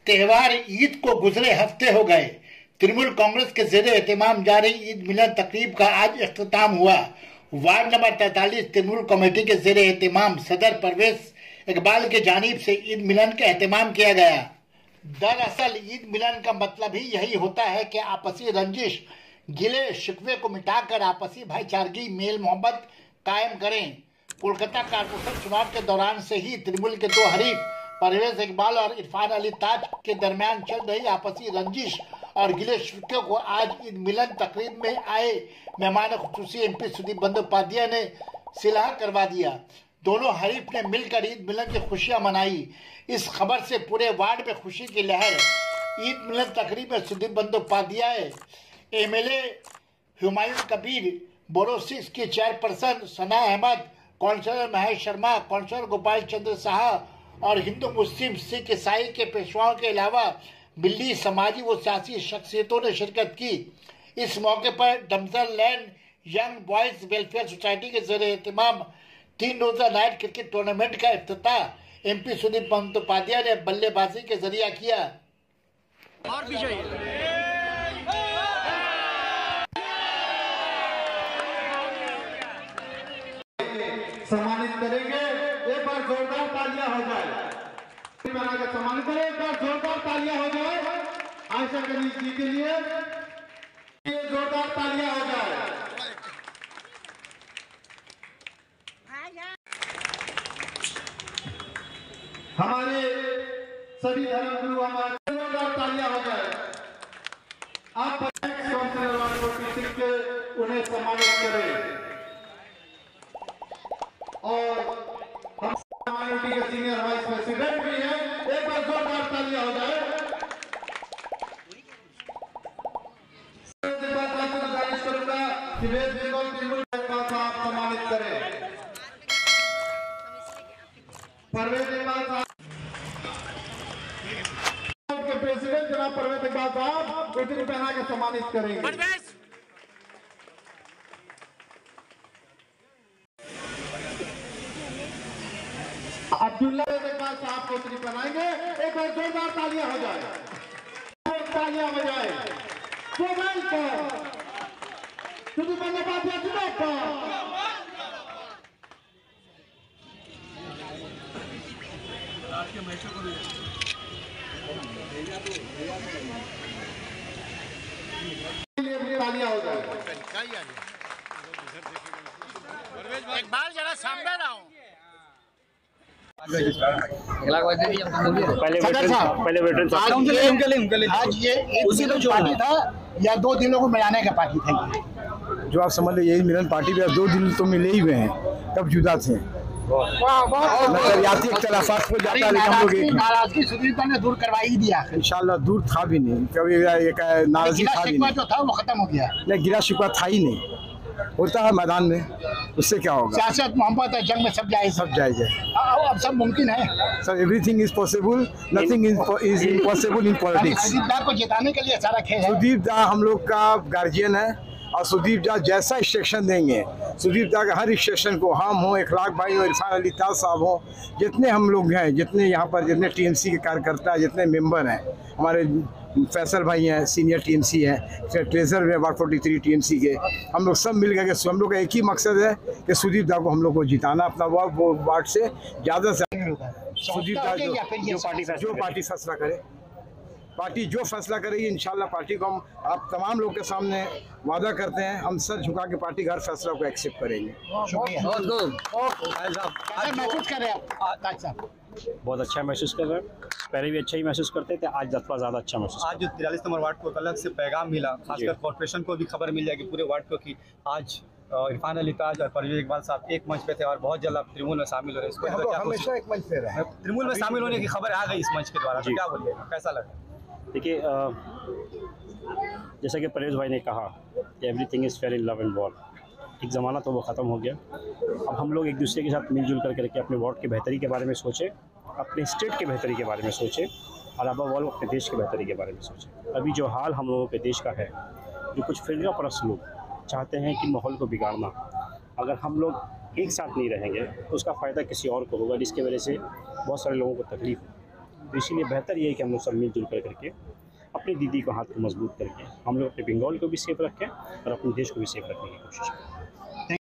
त्योहार ईद को गुजरे हफ्ते हो गए। तृणमूल कांग्रेस के जेर एहतमाम जारी ईद मिलन तकरीब का आज इख्तिताम हुआ। वार्ड नंबर 43 तृणमूल कमेटी के जेर एहतमाम सदर परवेज इकबाल की जानिब से ईद मिलन का एहतमाम किया गया। दरअसल ईद मिलन का मतलब ही यही होता है कि आपसी रंजिश गिले शिकवे को मिटाकर आपसी भाईचारगी मेल मोहब्बत कायम करें। कोलकाता कारपोरेशन चुनाव के दौरान से ही तृणमूल के दो हरीफ परवेज इकबाल और इरफान अली ताज के दरमियान चल रही आपसी रंजिश और गिले शिकवे को आज ईद मिलन तकरीब में आए मेहमान खुसूसी एमपी सुदीप बंदोपाध्याय ने सिलहा करवा दिया। दोनों हरीफ ने मिलकर ईद मिलन की खुशियां मनाई। इस खबर से पूरे वार्ड में खुशी की लहर। ईद मिलन तकरीब में सुदीप बंदोपाध्याय, एमएलए हुमायूं कबीर, बोरोसिस की चेयरपर्सन सना अहमद, काउंसलर महेश शर्मा, काउंसलर गोपाल चंद्र शाह और हिंदू मुस्लिम सिख ईसाई के पेशवाओं के अलावा मिली समाजी व सियासी शख्सियतों ने शिरकत की। इस मौके पर डमजल land young boys welfare society के जेर एहतमाम 3 रोजा नाइट क्रिकेट टूर्नामेंट का इफ्तिताह एमपी सुदीप बंदोपाध्याय ने बल्लेबाजी के जरिए किया। और विजय सम्मानित करेंगे। एक बार जोरदार तालियां हो जाए। सम्मानित करें, एक बार जोरदार तालियां हो जाए आयशा गणेश जी के लिए। ये जोरदार तालियां हो जाए। हमारे सभी धर्मगुरु हमारे जोरदार तालियां हो जाए। आप के उन्हें सम्मानित करें और हम कम्युनिटी के सीनियर वाइस प्रेसिडेंट भी हैं। एक बार जोरदार तालियां हो जाए। गुजारिश करूंगा कि वेस्ट बंगाल तृणमूल कांग्रेस का आप सम्मानित करें। परवेज इकबाल साहब के प्रेसिडेंट जनाब परवेज इकबाल साहब कुर्सी पहना के सम्मानित करेंगे। अब्दुल्ला इकबाल साहब को उतरी बनाएंगे। एक बार जोरदार तालियां हो जाए। तालियां हो जाए। सुदीप बंदोपाध्याय तालियां हो जाए। इकबाल जरा सामने आओ। पहले वेटरन आज ये उसी लोग पार्टी था या 2 दिनों को मिलाने का पार्टी था। जो आप समझ लो यही मिलन पार्टी में 2 दिन तो मिले ही हुए हैं, तब जुदा थे। नजरियाती इख्तिलाफात हो जाता है, लेकिन हम लोग नाराजगी सुदीप ने दूर करवा ही दिया। इंशाल्लाह दूर था भी नहीं, कभी नाराजगी था भी नहीं, जो था वो खत्म हो गया। नहीं, गिरा शिकवा था ही नहीं। होता है मैदान में, उससे क्या होगा। सियासत मोहब्बत है, जंग में सब जायज, सब जायज है। अब सब मुमकिन है। Sir everything is possible, nothing is impossible in politics. Sudip da को जिताने के लिए सारा खेल है। सुदीप दा हम लोग का गार्जियन है और सुदीप दा जैसा इंस्ट्रक्शन देंगे, सुदीप दा का हर इंस्ट्रक्शन को हम हों, इखलाक भाई हो, इरफान अली ताज साहब हो, जितने हम लोग हैं, जितने यहाँ पर जितने टीएमसी के कार्यकर्ता, जितने मेंबर हैं, हमारे फैसल भाई हैं, सीनियर टीएमसी हैं, फिर ट्रेजर में वार्ड 43 टीएमसी के, हम लोग सब मिल गए। हम लोग का एक ही मकसद है कि सुदीप दा को हम लोग को जिताना, अपना वार्ड से ज़्यादा से सुदीप दा जो पार्टी फैसला करे, पार्टी जो फैसला करेगी इंशाल्लाह पार्टी को हम आप तमाम लोग के सामने वादा करते हैं, हम सर झुका के पार्टी का हर फैसला को एक्सेप्ट करेंगे। महसूस कर रहे हैं ताज साहब? बहुत अच्छा महसूस कर रहे हैं। पहले भी अच्छा ही महसूस करते थे, आज 10 बार ज़्यादा अच्छा महसूस। आज जो 43 नंबर वार्ड को एक अलग से पैगाम मिला, खासकर कॉर्पोरेशन को भी खबर मिल जाएगी पूरे वार्ड को कि आज इरफान अली ताज और परवेज इकबाल साहब एक मंच पे थे और बहुत जल्द आप तृणमूल में शामिल हो रहे हैं। इसको हमेशा एक मंच पे रहे। तृणमूल में शामिल होने की खबर आ गई इस मंच के द्वारा, तो क्या बोलिए, कैसा लगा? देखिए, जैसा कि परवेज भाई ने कहा कि everything is fair in love and war. एक ज़माना तो वो ख़त्म हो गया। अब हम लोग एक दूसरे के साथ मिलजुल करके अपने वार्ड की बेहतरी के बारे में सोचें, अपने स्टेट की बेहतरी के बारे में सोचें और अबव ऑल अपने देश की बेहतरी के बारे में सोचें। अभी जो हाल हम लोगों के देश का है, जो कुछ फिरका परस्त लोग चाहते हैं कि माहौल को बिगाड़ना, अगर हम लोग एक साथ नहीं रहेंगे तो उसका फ़ायदा किसी और को होगा, जिसकी वजह से बहुत सारे लोगों को तकलीफ हो। तो इसीलिए बेहतर ये है कि हम लोग सब मिलजुल करके अपनी दीदी को हाथ को मजबूत करके हम लोग अपने बंगाल को भी सेफ रखें और अपने देश को भी सेफ रखने की कोशिश करें।